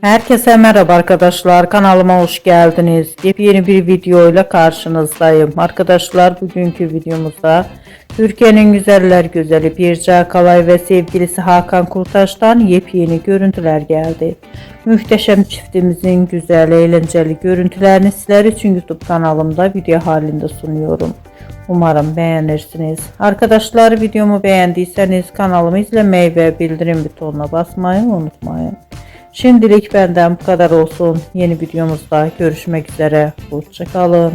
Herkese merhaba arkadaşlar, kanalıma hoş geldiniz. Yepyeni bir video ile karşınızdayım. Arkadaşlar, bugünkü videomuzda Türkiye'nin güzeller güzeli Birce Akalay ve sevgilisi Hakan Kurtaş'tan yepyeni görüntüler geldi. Muhteşem çiftimizin güzel, eğlenceli görüntülerini sizler için YouTube kanalımda video halinde sunuyorum. Umarım beğenirsiniz. Arkadaşlar, videomu beğendiyseniz kanalımı izlemeyi ve bildirim butonuna basmayı unutmayın. Şimdilik benden bu kadar olsun. Yeni videomuzda görüşmek üzere. Hoşça kalın.